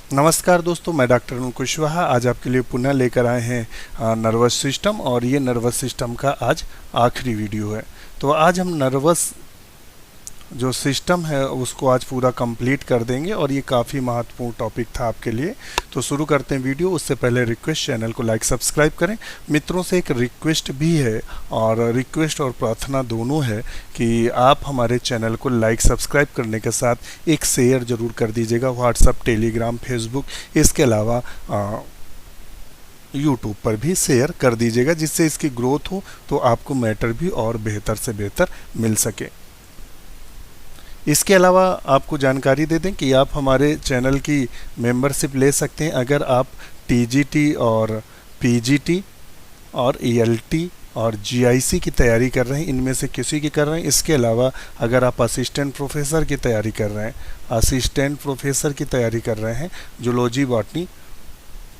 नमस्कार दोस्तों, मैं डॉक्टर अरुण कुशवाहा आज आपके लिए पुनः लेकर आए हैं नर्वस सिस्टम। और ये नर्वस सिस्टम का आज आखिरी वीडियो है। तो आज हम नर्वस जो सिस्टम है उसको आज पूरा कंप्लीट कर देंगे और ये काफ़ी महत्वपूर्ण टॉपिक था आपके लिए। तो शुरू करते हैं वीडियो। उससे पहले रिक्वेस्ट, चैनल को लाइक सब्सक्राइब करें। मित्रों से एक रिक्वेस्ट भी है, और रिक्वेस्ट और प्रार्थना दोनों है कि आप हमारे चैनल को लाइक सब्सक्राइब करने के साथ एक शेयर ज़रूर कर दीजिएगा व्हाट्सअप, टेलीग्राम, फेसबुक, इसके अलावा यूट्यूब पर भी शेयर कर दीजिएगा, जिससे इसकी ग्रोथ हो तो आपको मैटर भी और बेहतर से बेहतर मिल सके। इसके अलावा आपको जानकारी दे दें कि आप हमारे चैनल की मेंबरशिप ले सकते हैं अगर आप टीजीटी और पीजीटी और ईएलटी और जीआईसी की तैयारी कर रहे हैं, इनमें से किसी की कर रहे हैं। इसके अलावा अगर आप असिस्टेंट प्रोफेसर की तैयारी कर रहे हैं, जूलॉजी बॉटनी,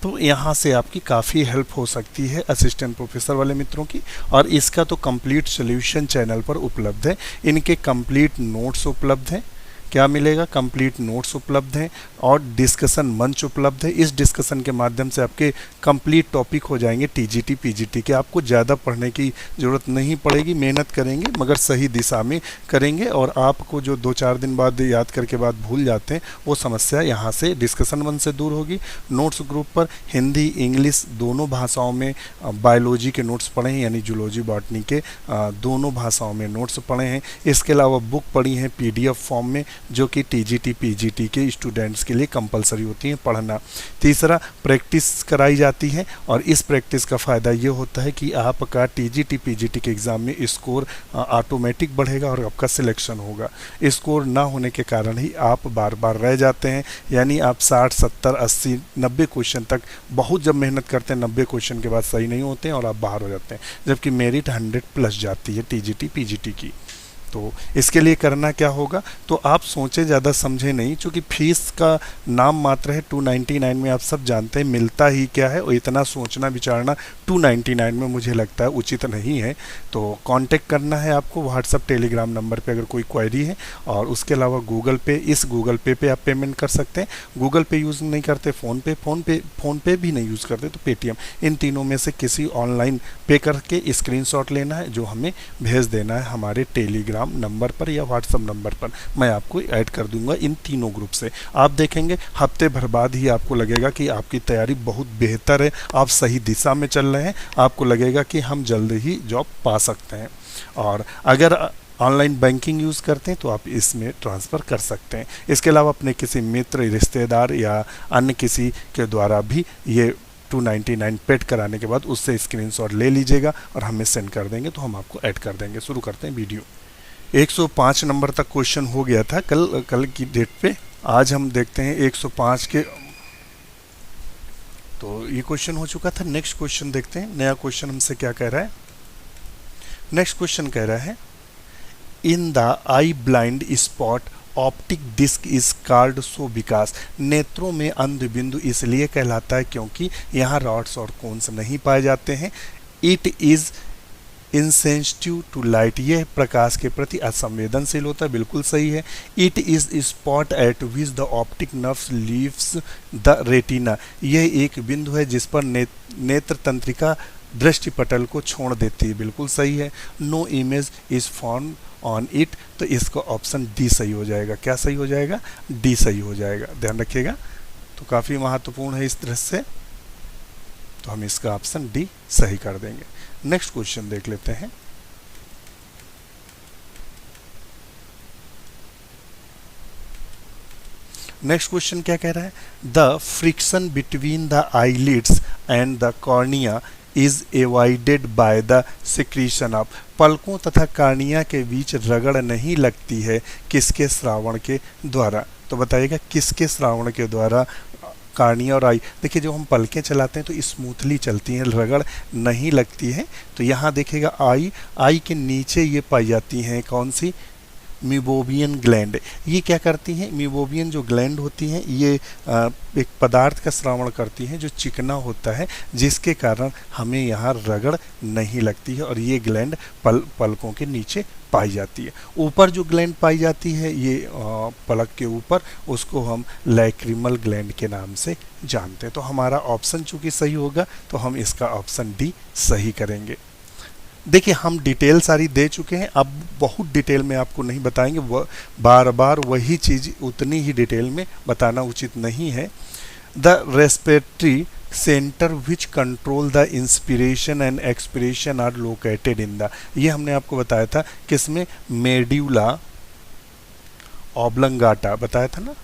तो यहाँ से आपकी काफ़ी हेल्प हो सकती है असिस्टेंट प्रोफेसर वाले मित्रों की। और इसका तो कंप्लीट सॉल्यूशन चैनल पर उपलब्ध है। इनके कंप्लीट नोट्स उपलब्ध हैं। क्या मिलेगा? कंप्लीट नोट्स उपलब्ध हैं और डिस्कशन मंच उपलब्ध है। इस डिस्कशन के माध्यम से आपके कंप्लीट टॉपिक हो जाएंगे टीजीटी पीजीटी के। आपको ज़्यादा पढ़ने की ज़रूरत नहीं पड़ेगी, मेहनत करेंगे मगर सही दिशा में करेंगे। और आपको जो 2-4 दिन बाद याद करके बाद भूल जाते हैं, वो समस्या यहाँ से डिस्कशन मंच से दूर होगी। नोट्स ग्रुप पर हिंदी इंग्लिश दोनों भाषाओं में बायोलॉजी के नोट्स पढ़े हैं, यानी जूलॉजी बॉटनी के दोनों भाषाओं में नोट्स पढ़े हैं। इसके अलावा बुक पढ़ी हैं पीडीएफ फॉर्म में, जो कि टीजीटी पीजीटी के स्टूडेंट्स के लिए कंपलसरी होती है पढ़ना। तीसरा, प्रैक्टिस कराई जाती है और इस प्रैक्टिस का फ़ायदा ये होता है कि आपका टीजीटी पीजीटी के एग्ज़ाम में स्कोर ऑटोमेटिक बढ़ेगा और आपका सिलेक्शन होगा। स्कोर ना होने के कारण ही आप बार बार रह जाते हैं, यानी आप 60, 70, 80, 90 क्वेश्चन तक बहुत जब मेहनत करते हैं, 90 क्वेश्चन के बाद सही नहीं होते हैं और आप बाहर हो जाते हैं, जबकि मेरिट 100+ जाती है टीजीटी पीजीटी की। तो इसके लिए करना क्या होगा? तो आप सोचे ज़्यादा समझे नहीं, क्योंकि फीस का नाम मात्र है 299 में। आप सब जानते हैं मिलता ही क्या है, और इतना सोचना विचारना 299 में मुझे लगता है उचित नहीं है। तो कांटेक्ट करना है आपको व्हाट्सअप, टेलीग्राम नंबर पे अगर कोई क्वेरी है। और उसके अलावा गूगल पे, इस गूगल पे आप पेमेंट कर सकते हैं। गूगल पे यूज़ नहीं करते, फ़ोन पे भी नहीं यूज़ करते तो पेटीएम, इन तीनों में से किसी ऑनलाइन पे करके स्क्रीनशॉट लेना है, जो हमें भेज देना है हमारे टेलीग्राम नंबर पर या व्हाट्सएप नंबर पर। मैं आपको ऐड कर दूंगा इन तीनों ग्रुप से। आप देखेंगे हफ्ते भर बाद ही आपको लगेगा कि आपकी तैयारी बहुत बेहतर है, आप सही दिशा में चल रहे हैं। आपको लगेगा कि हम जल्द ही जॉब पा सकते हैं। और अगर ऑनलाइन बैंकिंग यूज़ करते हैं तो आप इसमें ट्रांसफ़र कर सकते हैं। इसके अलावा अपने किसी मित्र, रिश्तेदार या अन्य किसी के द्वारा भी ये 299 पेड कराने के बाद उससे स्क्रीनशॉट ले लीजिएगा और हमें सेंड कर देंगे, तो हम आपको ऐड कर देंगे। शुरू करते हैं वीडियो। 105 नंबर तक क्वेश्चन हो गया था कल की डेट पे। आज हम देखते हैं 105 के, तो ये क्वेश्चन हो चुका था। नेक्स्ट क्वेश्चन देखते हैं, नया क्वेश्चन हमसे क्या कह रहा है। नेक्स्ट क्वेश्चन कह रहा है, in the eye blind spot optic disc is called so because. नेत्रों में अंध बिंदु इसलिए कहलाता है क्योंकि यहाँ रॉड्स और कोन्स नहीं पाए जाते हैं। It is insensitive to light, यह प्रकाश के प्रति असंवेदनशील होता है, बिल्कुल सही है। It is spot eight which the optic nerves leaves the retina, यह एक बिंदु है जिस पर नेत्र तंत्रिका दृष्टि पटल को छोड़ देती है, बिल्कुल सही है। No image is form on it, तो इसका ऑप्शन डी सही हो जाएगा। क्या सही हो जाएगा? डी सही हो जाएगा, ध्यान रखिएगा। तो काफ़ी महत्वपूर्ण है इस दृश्य से, तो हम इसका ऑप्शन डी सही कर देंगे। नेक्स्ट क्वेश्चन देख लेते हैं। नेक्स्ट क्वेश्चन क्या कह रहा है? The friction between the eyelids and the cornea is avoided by the secretion of. पलकों तथा कार्निया के बीच रगड़ नहीं लगती है, किसके श्रावण के द्वारा? तो बताइएगा किसके श्रावण के द्वारा कार्निया और आई। देखिए जो हम पलकें चलाते हैं तो स्मूथली चलती हैं, रगड़ नहीं लगती है। तो यहाँ देखिएगा आई के नीचे ये पाई जाती हैं कौन सी? मीबोबियन ग्लैंड। ये क्या करती हैं? मीबोबियन जो ग्लैंड होती हैं ये एक पदार्थ का श्रवण करती हैं जो चिकना होता है, जिसके कारण हमें यहाँ रगड़ नहीं लगती है, और ये ग्लैंड पलकों के नीचे पाई जाती है। ऊपर जो ग्लैंड पाई जाती है ये पलक के ऊपर, उसको हम लैक्रिमल ग्लैंड के नाम से जानते हैं। तो हमारा ऑप्शन चूंकि सही होगा तो हम इसका ऑप्शन डी सही करेंगे। देखिए हम डिटेल सारी दे चुके हैं, अब बहुत डिटेल में आपको नहीं बताएंगे, बार बार वही चीज़ उतनी ही डिटेल में बताना उचित नहीं है। The respiratory centre which control the inspiration and expiration are located in the, ये हमने आपको बताया था किसमें? मेड्यूला ऑब्लंगाटा बताया था ना,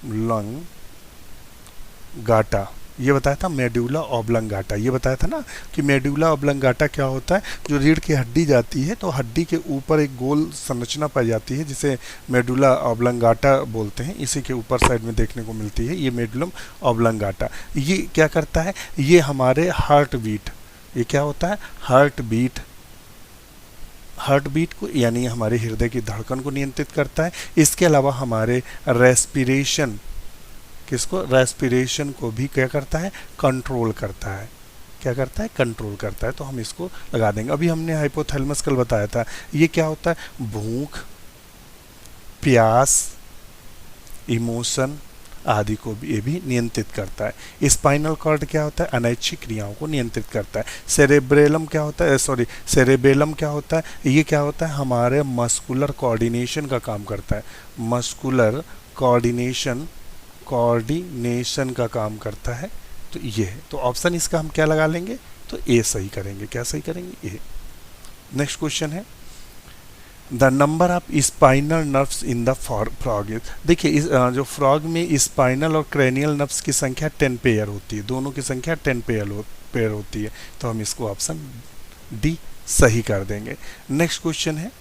ऑब्लंगाटा, ये बताया था मेडुला ऑब्लंगाटा। ये बताया था ना कि मेडुला ऑब्लंगाटा क्या होता है? जो रीढ़ की हड्डी जाती है तो हड्डी के ऊपर एक गोल संरचना पाई जाती है जिसे मेडुला ऑब्लंगाटा बोलते हैं, इसी के ऊपर साइड में देखने को मिलती है ये मेडुलम ऑब्लंगाटा। ये क्या करता है? ये हमारे हार्ट बीट, ये क्या होता है? हार्ट बीट को यानी हमारे हृदय की धड़कन को नियंत्रित करता है। इसके अलावा हमारे रेस्पिरेशन, किसको? रेस्पिरेशन को भी क्या करता है? कंट्रोल करता है। क्या करता है? कंट्रोल करता है। तो हम इसको लगा देंगे। अभी हमने हाइपोथैलेमस कल बताया था, ये क्या होता है? भूख, प्यास, इमोशन आदि को भी ये भी नियंत्रित करता है। स्पाइनल कॉर्ड क्या होता है? अनैच्छिक क्रियाओं को नियंत्रित करता है। सेरेब्रेलम क्या होता है? सेरेबेलम क्या होता है? ये क्या होता है? हमारे मस्कुलर कोऑर्डिनेशन का काम करता है। मस्कुलर कोऑर्डिनेशन का काम करता है। तो ये है, तो ऑप्शन इसका हम क्या लगा लेंगे? तो ए सही करेंगे। क्या सही करेंगे? ए। नेक्स्ट क्वेश्चन है the number of spinal nerves in the frog. देखिए इस जो फ्रॉग में स्पाइनल और क्रेनियल नर्व्स की संख्या 10 पेयर होती है, दोनों की संख्या 10 पेयर होती है। तो हम इसको ऑप्शन डी सही कर देंगे। नेक्स्ट क्वेश्चन है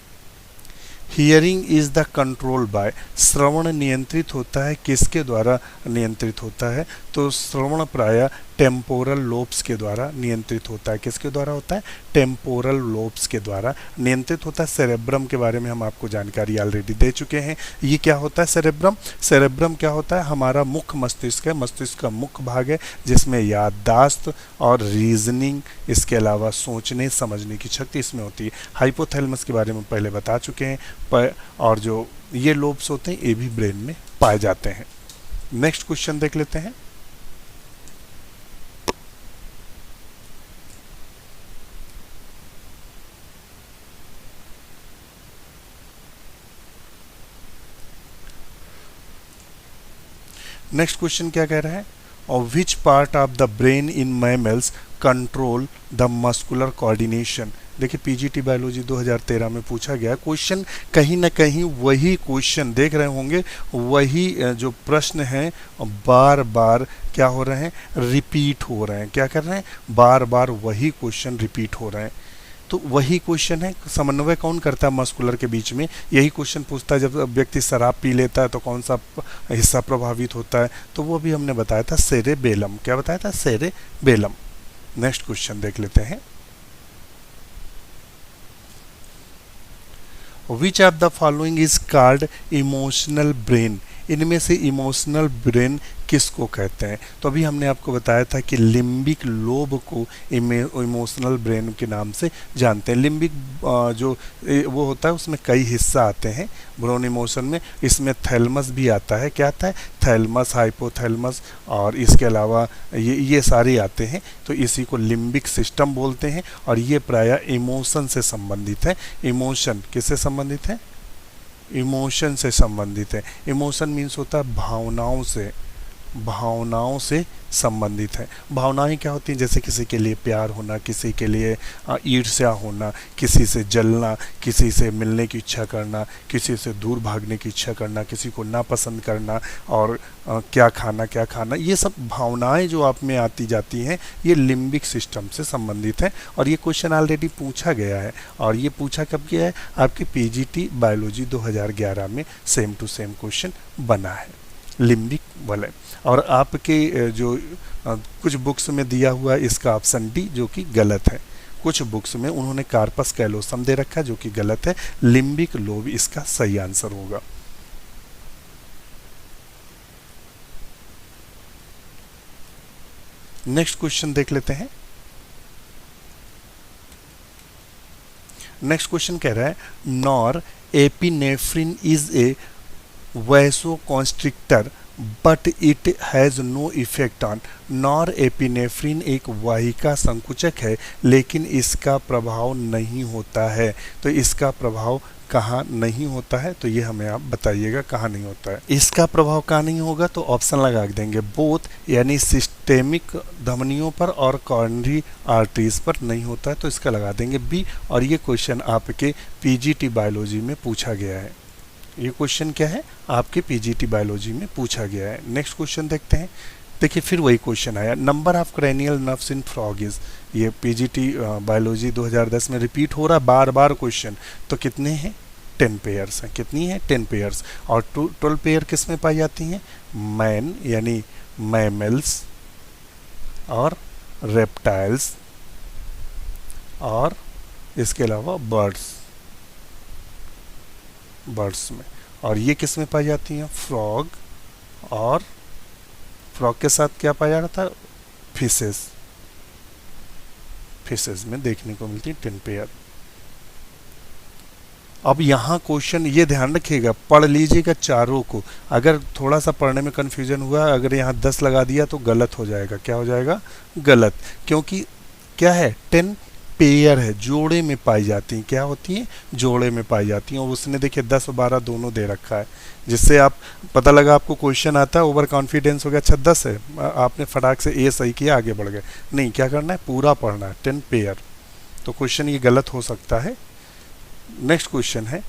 hearing is the control by. श्रवण नियंत्रित होता है किसके द्वारा नियंत्रित होता है? तो श्रवण प्राय टेम्पोरल लोब्स के द्वारा नियंत्रित होता है। किसके द्वारा होता है? टेम्पोरल लोब्स के द्वारा नियंत्रित होता है। सेरेब्रम के बारे में हम आपको जानकारी ऑलरेडी दे चुके हैं। ये क्या होता है? सेरेब्रम। सेरेब्रम क्या होता है? हमारा मुख्य मस्तिष्क है, मस्तिष्क का मुख्य भाग है जिसमें याददाश्त और रीजनिंग, इसके अलावा सोचने समझने की शक्ति इसमें होती है। हाइपोथैलेमस के बारे में पहले बता चुके हैं, और जो ये लोब्स होते हैं ये भी ब्रेन में पाए जाते हैं। नेक्स्ट क्वेश्चन देख लेते हैं। नेक्स्ट क्वेश्चन क्या कह रहा है? और which part of the brain in mammals control the muscular coordination. देखिए पीजीटी बायोलॉजी 2013 में पूछा गया क्वेश्चन, कहीं ना कहीं वही क्वेश्चन देख रहे होंगे, वही जो प्रश्न हैं बार बार क्या हो रहे हैं? रिपीट हो रहे हैं। क्या कर रहे हैं? बार बार वही क्वेश्चन रिपीट हो रहे हैं। तो वही क्वेश्चन है, समन्वय कौन करता है मस्कुलर के बीच में? यही क्वेश्चन पूछता है जब व्यक्ति शराब पी लेता है तो कौन सा हिस्सा प्रभावित होता है? तो वो भी हमने बताया था सेरेबेलम। क्या बताया था? सेरेबेलम। नेक्स्ट क्वेश्चन देख लेते हैं। Which of the following is called emotional brain. इनमें से इमोशनल ब्रेन किसको कहते हैं? तो अभी हमने आपको बताया था कि लिम्बिक लोब को इमोशनल ब्रेन के नाम से जानते हैं। लिम्बिक जो वो होता है उसमें कई हिस्सा आते हैं ब्रेन इमोशन में। इसमें थैलमस भी आता है। क्या आता है? थैलमस, हाइपोथैलमस, और इसके अलावा ये सारे आते हैं। तो इसी को लिम्बिक सिस्टम बोलते हैं, और ये प्रायः इमोशन से संबंधित है। इमोशन किससे संबंधित है? इमोशन से संबंधित है। इमोशन मीन्स होता है भावनाओं से संबंधित है। भावनाएं क्या होती हैं? जैसे किसी के लिए प्यार होना, किसी के लिए ईर्ष्या होना, किसी से जलना, किसी से मिलने की इच्छा करना, किसी से दूर भागने की इच्छा करना, किसी को नापसंद करना, और क्या खाना, ये सब भावनाएं जो आप में आती जाती हैं ये लिम्बिक सिस्टम से संबंधित है। और ये क्वेश्चन ऑलरेडी पूछा गया है, और ये पूछा कब गया है? आपके पीजीटी बायोलॉजी 2011 में सेम टू सेम क्वेश्चन बना है लिम्बिक वाले। और आपके जो कुछ बुक्स में दिया हुआ है इसका ऑप्शन डी जो कि गलत है। कुछ बुक्स में उन्होंने कार्पस कैलोसम दे रखा है जो कि गलत है, लिम्बिक लोब इसका सही आंसर होगा। नेक्स्ट क्वेश्चन देख लेते हैं। नेक्स्ट क्वेश्चन कह रहा है norepinephrine is a vasoconstrictor but it has no effect on. Norepinephrine एक वाहिका संकुचक है लेकिन इसका प्रभाव नहीं होता है। तो इसका प्रभाव कहाँ नहीं होता है, तो ये हमें आप बताइएगा कहाँ नहीं होता है। इसका प्रभाव कहाँ नहीं होगा, तो ऑप्शन लगा देंगे बोथ, यानी सिस्टेमिक धमनियों पर और कॉर्नरी आर्टरीज पर नहीं होता है, तो इसका लगा देंगे बी। और ये क्वेश्चन आपके पीजीटी बायोलॉजी में पूछा गया है। ये क्वेश्चन क्या है, आपके पीजीटी बायोलॉजी में पूछा गया है। नेक्स्ट क्वेश्चन देखते हैं। देखिए फिर वही क्वेश्चन आया, number of cranial nerves in frog is. ये पीजीटी बायोलॉजी 2010 में रिपीट हो रहा बार बार क्वेश्चन। तो कितने हैं, 10 पेयर्स हैं। कितनी है, 10 पेयर्स। और 12 पेयर किस में पाई जाती हैं, मैन यानी मैमल्स और रेप्टाइल्स और इसके अलावा बर्ड्स में। और ये किस में पाई जाती हैं, फ्रॉग, और फ्रॉग के साथ क्या पाया जाता है, फिशेस में देखने को मिलती है 10 पेयर। अब यहाँ क्वेश्चन ये ध्यान रखिएगा, पढ़ लीजिएगा चारों को। अगर थोड़ा सा पढ़ने में कन्फ्यूजन हुआ, अगर यहाँ 10 लगा दिया तो गलत हो जाएगा। क्या हो जाएगा, गलत, क्योंकि क्या है, 10 पेयर है, जोड़े में पाई जाती हैं। क्या होती हैं, जोड़े में पाई जाती हैं। और उसने देखिए 10 और 12 दोनों दे रखा है, जिससे आप पता लगा आपको क्वेश्चन आता है, ओवर कॉन्फिडेंस हो गया, अच्छा 10 है, आपने फटाक से ए सही किया, आगे बढ़ गए। नहीं, क्या करना है, पूरा पढ़ना है, 10 पेयर। तो क्वेश्चन ये गलत हो सकता है। नेक्स्ट क्वेश्चन है,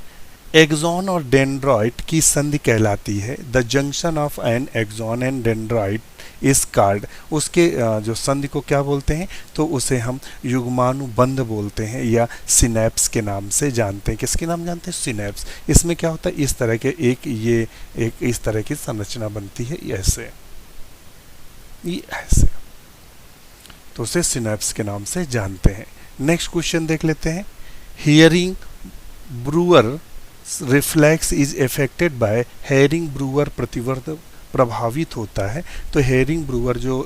एक्सॉन और डेंड्रॉइट की संधि कहलाती है। The junction of an axon and dendrite is called, उसके जो संधि को क्या बोलते हैं, तो उसे हम युग्मानुबंध बोलते हैं या सिनेप्स के नाम से जानते हैं। किसके नाम जानते हैं, सिनेप्स। इसमें क्या होता है, इस तरह के एक इस तरह की संरचना बनती है, ऐसे, ये ऐसे, तो उसे सिनेप्स के नाम से जानते हैं। नेक्स्ट क्वेश्चन देख लेते हैं, Hering Breuer reflex is affected by Hering Breuer प्रतिवर्त प्रभावित होता है। तो हेयरिंग ब्रूअर जो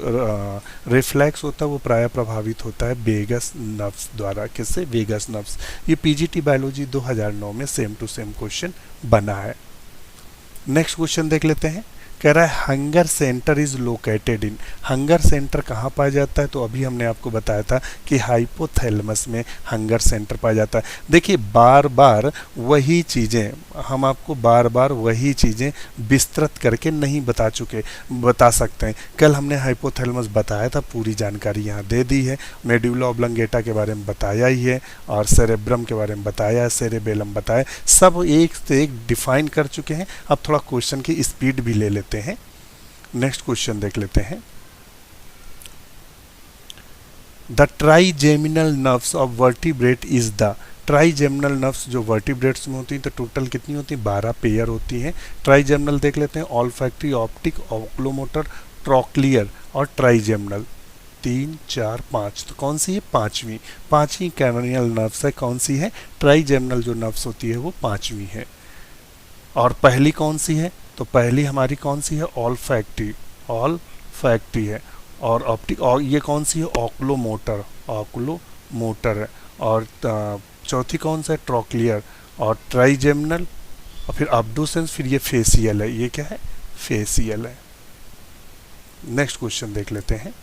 रिफ्लेक्स होता है वो प्राय प्रभावित होता है वेगस नर्व्स द्वारा। किससे, वेगस नर्व्स। ये पीजीटी बायोलॉजी 2009 में सेम टू सेम क्वेश्चन बना है। नेक्स्ट क्वेश्चन देख लेते हैं, कह रहा है hunger centre is located in. Hunger centre कहाँ पाया जाता है, तो अभी हमने आपको बताया था कि हाइपोथैलेमस में हंगर सेंटर पाया जाता है। देखिए बार बार वही चीज़ें, हम आपको बार बार वही चीज़ें विस्तृत करके नहीं बता सकते हैं। कल हमने हाइपोथैलेमस बताया था, पूरी जानकारी यहाँ दे दी है। मेडुला ऑब्लंगेटा के बारे में बताया ही है, और सेरेब्रम के बारे में बताया है, सेरेबेलम बताया, सब एक से एक डिफाइन कर चुके हैं। अब थोड़ा क्वेश्चन की स्पीड भी ले लेते हैं। नेक्स्ट क्वेश्चन देख लेते हैं, the trigeminal nerves of vertebrate is the. Trigeminal nerves जो वर्टिब्रेट्स में होती हैं, तो टोटल कितनी होती हैं, 12 पेयर होती हैं। ट्राइजेमिनल देख लेते हैं, ऑल्फैक्टरी, ऑप्टिक, ऑक्लोमोटर, ट्रॉक्लियर और ट्राइजेमिनल। 3, 4, 5, तो कौन सी है, पांचवी कैरोनियल नर्व्स है। कौन सी है, ट्राइजेमिनल जो नर्व्स होती है वो 5वीं है। और पहली कौन सी है, तो पहली हमारी कौन सी है, ऑल्फैक्टरी है। और ऑप्टिक, और ये कौन सी है, ऑक्लोमोटर है। और चौथी कौन सा है, ट्रॉक्लियर। और ट्राइजेमिनल, और फिर अब्डुसेंस, फिर ये फेसियल है। ये क्या है, फेसियल है। नेक्स्ट क्वेश्चन देख लेते हैं,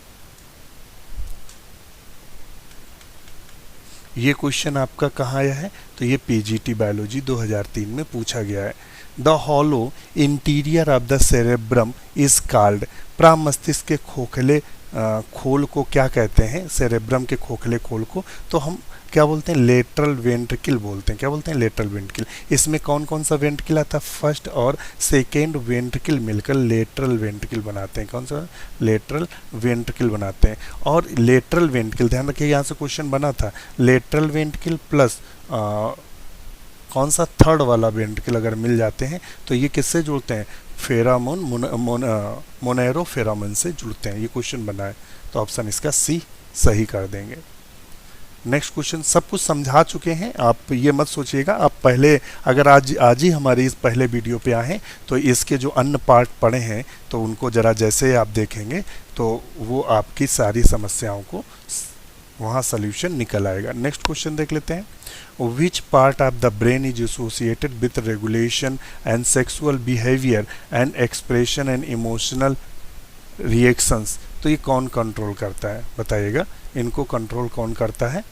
ये क्वेश्चन आपका कहाँ आया है, तो ये पीजीटी बायोलॉजी 2003 में पूछा गया है। The hollow interior of the cerebrum is called. प्रामस्तिष्क के खोखले खोल को क्या कहते हैं, सेरेब्रम के खोखले खोल को, तो हम क्या बोलते हैं, लेटरल वेंट्रिकल बोलते हैं। क्या बोलते हैं, लेटरल वेंट्रिकल। इसमें कौन कौन सा वेंट्रिकल आता है, फर्स्ट और सेकेंड वेंट्रिकल मिलकर लेटरल वेंट्रिकल बनाते हैं। कौन सा, लेटरल वेंट्रिकल बनाते हैं। और लेटरल वेंट्रिकल, ध्यान रखिए यहाँ से क्वेश्चन बना था, लेटरल वेंट्रिकल प्लस कौन सा, थर्ड वाला वेंट्रिकल अगर मिल जाते हैं तो ये किससे जुड़ते हैं, फेरामोन, मोनेरो फेरामोन से जुड़ते हैं। ये क्वेश्चन बना है, तो ऑप्शन इसका सी सही कर देंगे। नेक्स्ट क्वेश्चन सब कुछ समझा चुके हैं, आप ये मत सोचिएगा। आप पहले अगर आज ही हमारे इस पहले वीडियो पे आए हैं तो इसके जो अन्य पार्ट पढ़े हैं तो उनको ज़रा जैसे आप देखेंगे तो वो आपकी सारी समस्याओं को वहाँ सोल्यूशन निकल आएगा। नेक्स्ट क्वेश्चन देख लेते हैं। Which part of the brain is associated with regulation and sexual behaviour and expression and emotional reactions. तो ये कौन कंट्रोल करता है बताइएगा, इनको कंट्रोल कौन करता है?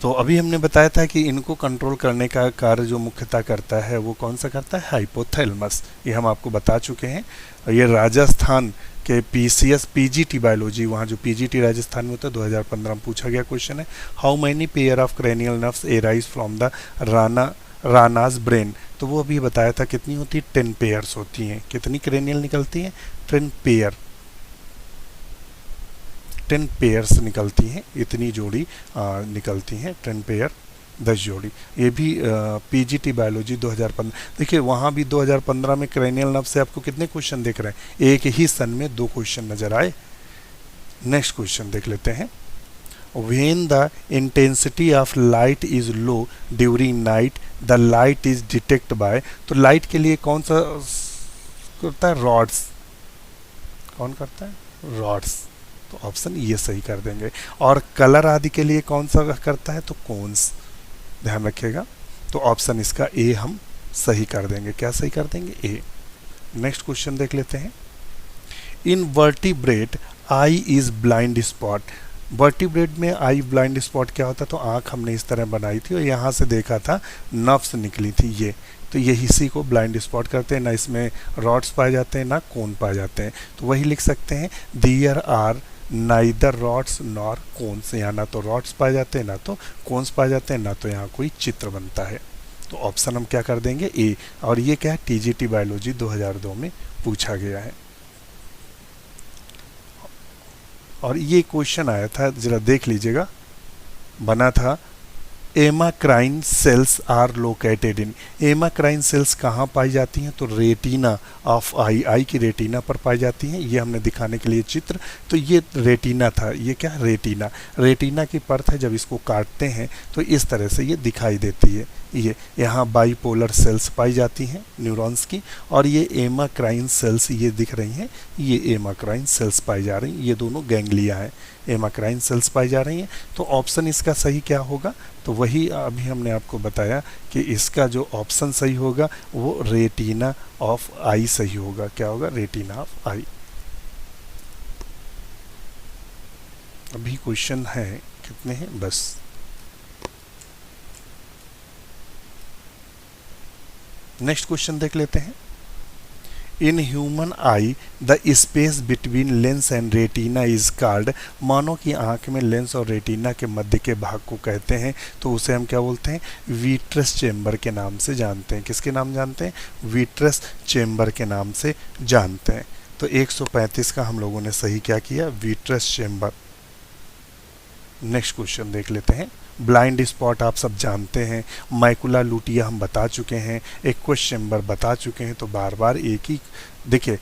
तो अभी हमने बताया था कि इनको कंट्रोल करने का कार्य जो मुख्यतः करता है वो कौन सा करता है? हाइपोथैलेमस। ये हम आपको बता चुके हैं। ये राजस्थान के पीसीएस पीजीटी बायोलॉजी, वहाँ जो पीजीटी राजस्थान में होता है 2015 में पूछा गया क्वेश्चन है। How many pair of cranial nerves arise from the Rana's brain. तो वो अभी बताया था कितनी होती है? 10 पेयर्स होती हैं। कितनी क्रेनियल निकलती हैं? 10 पेयर, 10 पेयर्स निकलती हैं, इतनी जोड़ी निकलती हैं, 10 पेयर 10 जोड़ी। ये भी पीजीटी बायोलॉजी 2015। देखिए वहाँ भी 2015 में क्रेनियल नर्व से आपको कितने क्वेश्चन दिख रहे हैं? एक ही सन में 2 क्वेश्चन नजर आए। नेक्स्ट क्वेश्चन देख लेते हैं। When the intensity of light is low during night, the light is detected by। तो लाइट के लिए कौन सा करता है? रॉड्स। कौन करता है? रॉड्स। तो ऑप्शन ये सही कर देंगे। और कलर आदि के लिए कौन सा करता है? तो कोन्स। ध्यान रखिएगा। तो ऑप्शन इसका ए हम सही कर देंगे। क्या सही कर देंगे? ए। नेक्स्ट क्वेश्चन देख लेते हैं। In vertebrate I is blind spot. Vertebrate में आई ब्लाइंड स्पॉट क्या होता है? तो आँख हमने इस तरह बनाई थी और यहाँ से देखा था नर्व्स निकली थी ये, तो यही इसी को ब्लाइंड स्पॉट करते हैं। ना इसमें रॉड्स पाए जाते हैं ना कोन पाए जाते हैं। तो वही लिख सकते हैं there are neither rods nor cones. यहाँ ना तो रॉड्स पाए जाते हैं ना तो कोन्स पाए जाते हैं, ना तो यहाँ कोई चित्र बनता है। तो ऑप्शन हम क्या कर देंगे? ए। और ये क्या है? टीजीटी बायोलॉजी 2002 में पूछा गया है। और ये क्वेश्चन आया था, जरा देख लीजिएगा, बना था amacrine cells are located in. Amacrine cells कहाँ पाई जाती हैं? तो रेटिना ऑफ आई, आई की रेटिना पर पाई जाती हैं। ये हमने दिखाने के लिए चित्र, तो ये रेटिना था। ये क्या? रेटिना। रेटिना की परत है, जब इसको काटते हैं तो इस तरह से ये दिखाई देती है। ये यहाँ बाइपोलर सेल्स पाई जाती हैं न्यूरॉन्स की, और ये एमाक्राइन सेल्स ये दिख रही हैं, ये एमाक्राइन सेल्स पाई जा रही हैं। ये दोनों गैंग्लिया हैं, एमाक्राइन सेल्स पाई जा रही हैं। तो ऑप्शन इसका सही क्या होगा? तो वही अभी हमने आपको बताया कि इसका जो ऑप्शन सही होगा वो रेटिना ऑफ आई सही होगा। क्या होगा? रेटिना ऑफ आई। अभी क्वेश्चन है कितने हैं? बस। नेक्स्ट क्वेश्चन देख लेते हैं। In human eye the space between lens and retina is called. मानव की आंख में लेंस और रेटिना के मध्य के भाग को कहते हैं, तो उसे हम क्या बोलते हैं? विट्रस चेम्बर के नाम से जानते हैं। किसके नाम जानते हैं? विट्रस चेम्बर के नाम से जानते हैं। तो 135 का हम लोगों ने सही क्या किया? Vitreous chamber. नेक्स्ट क्वेश्चन देख लेते हैं। ब्लाइंड स्पॉट आप सब जानते हैं, मैकुला लुटिया हम बता चुके हैं, एक्वस चेम्बर बता चुके हैं। तो बार बार एक ही देखिए,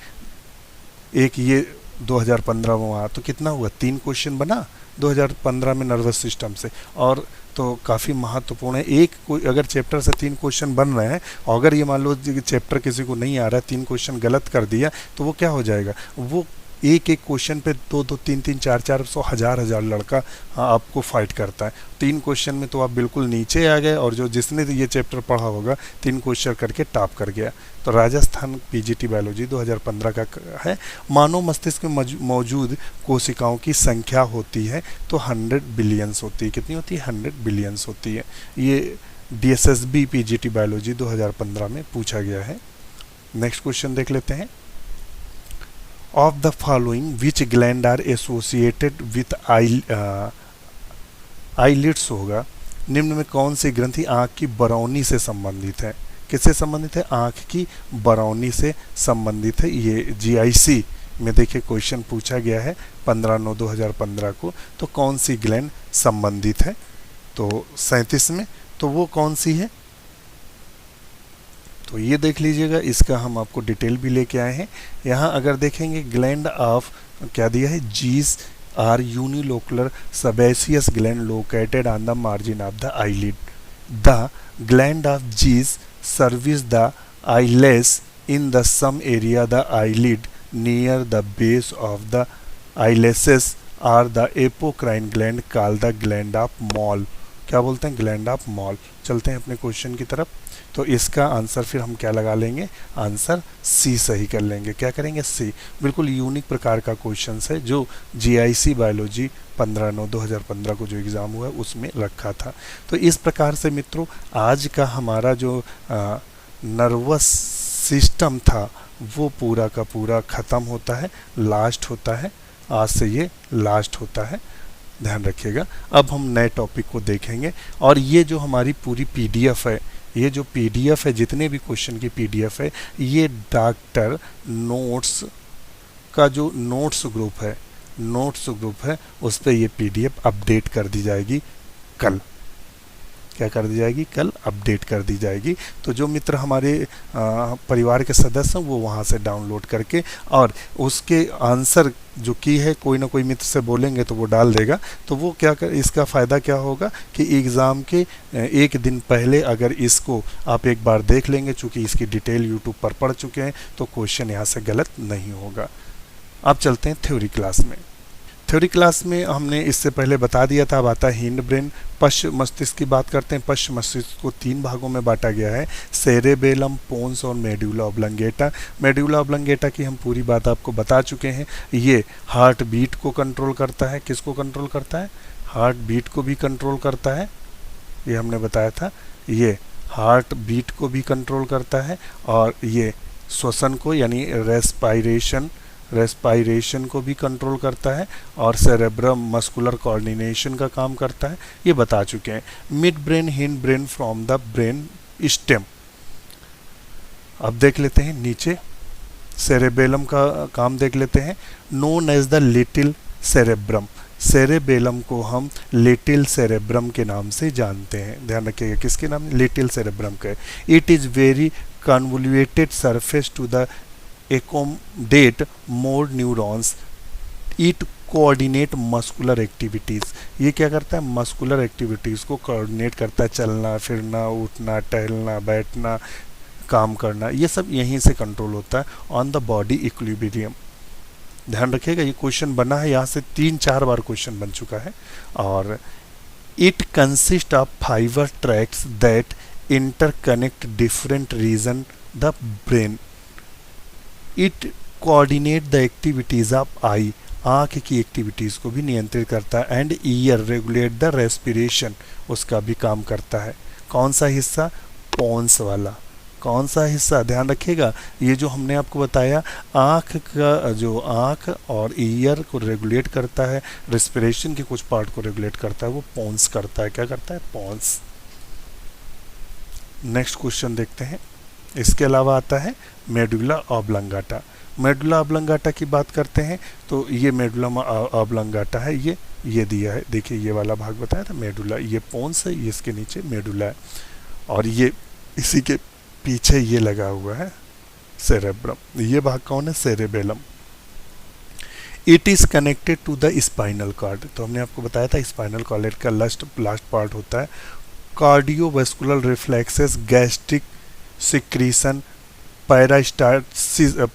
एक ये 2015 में वहाँ तो कितना हुआ? 3 क्वेश्चन बना 2015 में नर्वस सिस्टम से, और तो काफ़ी महत्वपूर्ण है। एक कोई अगर चैप्टर से 3 क्वेश्चन बन रहे हैं, और अगर ये मान लो चैप्टर किसी को नहीं आ रहा है, 3 क्वेश्चन गलत कर दिया, तो वो क्या हो जाएगा? वो एक क्वेश्चन पे 2-2, 3-3, 4-4, 100, हजार लड़का आपको फाइट करता है। 3 क्वेश्चन में तो आप बिल्कुल नीचे आ गए, और जो जिसने ये चैप्टर पढ़ा होगा 3 क्वेश्चन करके टॉप कर गया। तो राजस्थान पीजीटी बायोलॉजी 2015 का है। मानव मस्तिष्क में मौजूद कोशिकाओं की संख्या होती है तो 100 बिलियंस होती है। कितनी होती है? 100 बिलियंस होती है। ये DSSB पीजीटी बायोलॉजी 2015 में पूछा गया है। नेक्स्ट क्वेश्चन देख लेते हैं। Of the following which gland are associated with eyelids होगा। निम्न में कौन सी ग्रंथि आँख की बरौनी से संबंधित है? किससे संबंधित है? आँख की बरौनी से संबंधित है। ये GIC में देखिए क्वेश्चन पूछा गया है 15/9/2015 को। तो कौन सी ग्लैंड संबंधित है? तो 37 में। तो वो कौन सी है? तो ये देख लीजिएगा, इसका हम आपको डिटेल भी लेके आए हैं। यहाँ अगर देखेंगे ग्लैंड ऑफ क्या दिया है? These are unilocular sebaceous gland located on the margin of the eyelid. The gland of G's service the eyelash in the some area the eyelid near the base of the eyelashes are the apocrine gland called the gland of Moll. क्या बोलते हैं? Gland of mall. चलते हैं अपने question की तरफ। तो इसका आंसर फिर हम क्या लगा लेंगे? आंसर सी सही कर लेंगे। क्या करेंगे? सी। बिल्कुल यूनिक प्रकार का क्वेश्चन है जो जीआईसी बायोलॉजी 15/9/2015 को जो एग्ज़ाम हुआ है उसमें रखा था। तो इस प्रकार से मित्रों आज का हमारा जो नर्वस सिस्टम था वो पूरा का पूरा ख़त्म होता है, लास्ट होता है। आज से ये लास्ट होता है, ध्यान रखिएगा। अब हम नए टॉपिक को देखेंगे और ये जो हमारी पूरी पीडीएफ है, ये जो पीडीएफ है, जितने भी क्वेश्चन की पीडीएफ है, ये डॉक्टर नोट्स का जो नोट्स ग्रुप है उस पर ये पीडीएफ अपडेट कर दी जाएगी कल। क्या कर दी जाएगी? कल अपडेट कर दी जाएगी। तो जो मित्र हमारे परिवार के सदस्य हैं वो वहाँ से डाउनलोड करके और उसके आंसर जो की है कोई ना कोई मित्र से बोलेंगे तो वो डाल देगा। तो वो क्या कर, इसका फ़ायदा क्या होगा कि एग्ज़ाम के एक दिन पहले अगर इसको आप एक बार देख लेंगे, चूँकि इसकी डिटेल यूट्यूब पर पढ़ चुके हैं, तो क्वेश्चन यहाँ से गलत नहीं होगा। अब चलते हैं थ्योरी क्लास में। थ्योरी क्लास में हमने इससे पहले बता दिया था। अब आता है हिंड ब्रेन, पश्च मस्तिष्क की बात करते हैं। पश्च मस्तिष्क को 3 भागों में बांटा गया है, सेरेबेलम, पोन्स और मेडुला ऑब्लंगेटा। मेडुला ऑब्लंगेटा की हम पूरी बात आपको बता चुके हैं। ये हार्ट बीट को कंट्रोल करता है। किसको कंट्रोल करता है? हार्ट बीट को भी कंट्रोल करता है, ये हमने बताया था। ये हार्ट बीट को भी कंट्रोल करता है और ये श्वसन को यानी रेस्पायरेशन को भी कंट्रोल करता है और सेरेब्रम मस्कुलर कोऑर्डिनेशन का काम करता है, ये बता चुके हैं। Mid brain, hind brain from the brain stem. अब देख लेते हैं नीचे सेरेबेलम का काम देख लेते हैं। Known as the little cerebrum, cerebellum को हम लिटिल सेरेब्रम के नाम से जानते हैं। ध्यान रखिएगा किसके नाम? लिटिल सेरेब्रम के। It is very convoluted surface to the accommodate more neurons. It coordinate muscular activities. ये क्या करता है? मस्कुलर एक्टिविटीज़ को कोऑर्डिनेट करता है। चलना फिरना, उठना, टहलना, बैठना, काम करना, ये सब यहीं से कंट्रोल होता है। On the body equilibrium. ध्यान रखिएगा ये क्वेश्चन बना है, यहाँ से 3-4 बार क्वेश्चन बन चुका है। और it consist of fibre tracts that interconnect different region the brain. It coordinate the activities of eye, आँख की एक्टिविटीज़ को भी नियंत्रित करता है। And ear regulate the respiration, उसका भी काम करता है। कौन सा हिस्सा? पोन्स वाला। कौन सा हिस्सा? ध्यान रखिएगा ये जो हमने आपको बताया, आँख का जो आँख और ईयर को रेगुलेट करता है, रेस्पिरेशन के कुछ पार्ट को रेगुलेट करता है, वो पोन्स करता है। क्या करता है? पोन्स। नेक्स्ट क्वेश्चन देखते हैं। इसके अलावा आता है मेडुला ऑब्लंगाटा। मेडुला ऑब्लंगाटा की बात करते हैं तो ये मेडुला ऑब्लंगाटा है, ये दिया है। देखिए ये वाला भाग बताया था मेडुला, ये पोन्स है, ये इसके नीचे मेडुला है और ये इसी के पीछे ये लगा हुआ है सेरेब्रम। ये भाग कौन है? Cerebellum. It is connected to the spinal cord. तो हमने आपको बताया था स्पाइनल कॉर्ड का लास्ट पार्ट होता है। Cardiovascular reflexes, gastric secretion,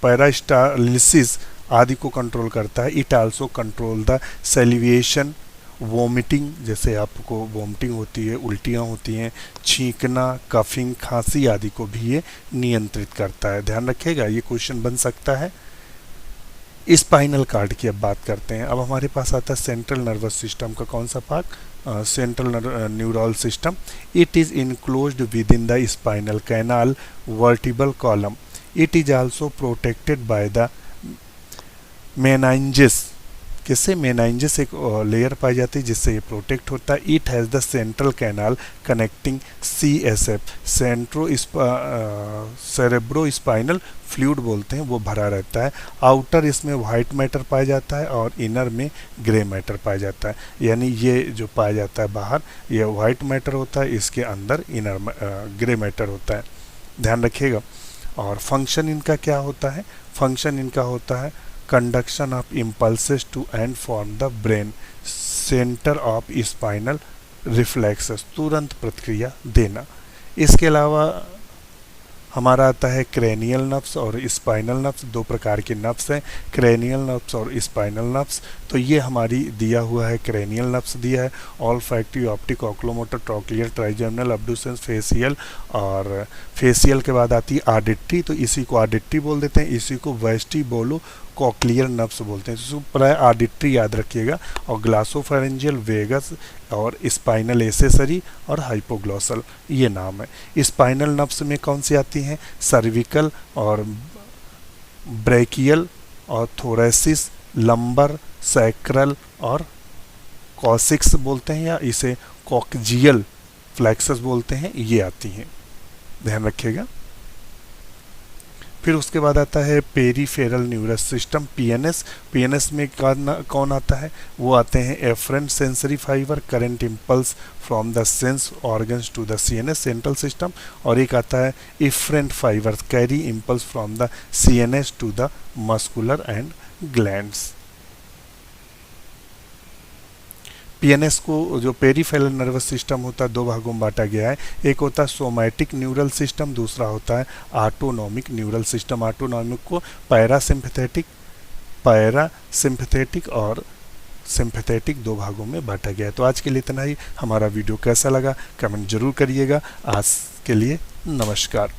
peristalsis आदि को कंट्रोल करता है। It also control the salivation, vomiting, जैसे आपको वोमिटिंग होती है, उल्टियाँ होती हैं, छींकना, कफिंग, खांसी आदि को भी ये नियंत्रित करता है। ध्यान रखिएगा ये क्वेश्चन बन सकता है। स्पाइनल कार्ड की अब बात करते हैं। अब हमारे पास आता है सेंट्रल नर्वस सिस्टम का कौन सा part? Central neural system. It is enclosed within the spinal canal vertebral column. It is also protected by the meninges. किससे? मेनाइंजेस एक लेयर पाई जाती है जिससे ये प्रोटेक्ट होता है। It has the central canal connecting CSF, cerebro spinal fluid बोलते हैं, वो भरा रहता है। आउटर इसमें वाइट मैटर पाया जाता है और इनर में ग्रे मैटर पाया जाता है। यानी ये जो पाया जाता है बाहर ये वाइट मैटर होता है, इसके अंदर इनर ग्रे मैटर होता है। ध्यान रखिएगा। और फंक्शन इनका क्या होता है? फंक्शन इनका होता है conduction of impulses to and form the brain centre of spinal reflexes, तुरंत प्रतिक्रिया देना। इसके अलावा हमारा आता है क्रेनियल नर्व्स और स्पाइनल नर्व्स, दो प्रकार के नर्व्स हैं, क्रेनियल नर्व्स और स्पाइनल नर्व्स। तो ये हमारी दिया हुआ है, क्रेनियल नर्व्स दिया है, ऑल्फैक्टिव, ऑप्टिक, ऑक्लोमोटर, ट्रॉक्लियर, ट्राइजेमिनल, अब्डुसेंस, फेसियल, और फेसियल के बाद आती है ऑडिटरी, तो इसी को ऑडिटरी बोल देते हैं, इसी को वेस्टिबुलो कॉक्लियर नर्व्स बोलते हैं। तो प्राय ऑडिटरी याद रखिएगा, और ग्लासोफेरेंजियल, वेगस और स्पाइनल एसेसरी और हाइपोग्लॉसल, ये नाम है। स्पाइनल नर्व्स में कौन सी आती हैं? सर्विकल और ब्रेकियल और थोरेसिस, लंबर, सैक्रल और कॉसिक्स बोलते हैं, या इसे कॉक्जियल फ्लैक्सस बोलते हैं, ये आती हैं, ध्यान रखिएगा। फिर उसके बाद आता है peripheral nervous system, PNS. PNS में कौन आता है? वो आते हैं afferent sensory fibre, current impulse from the sense organs to the CNS central system, और एक आता है efferent fibre, carry impulse from the CNS to the muscular and glands. PNS को, जो पेरीफेरल नर्वस सिस्टम होता है, दो भागों में बांटा गया है। एक होता है सोमैटिक न्यूरल सिस्टम, दूसरा होता है ऑटोनॉमिक न्यूरल सिस्टम। ऑटोनॉमिक को पैरासिम्पथेटिक और सिंपैथेटिक दो भागों में बांटा गया है। तो आज के लिए इतना ही। हमारा वीडियो कैसा लगा कमेंट जरूर करिएगा। आज के लिए नमस्कार।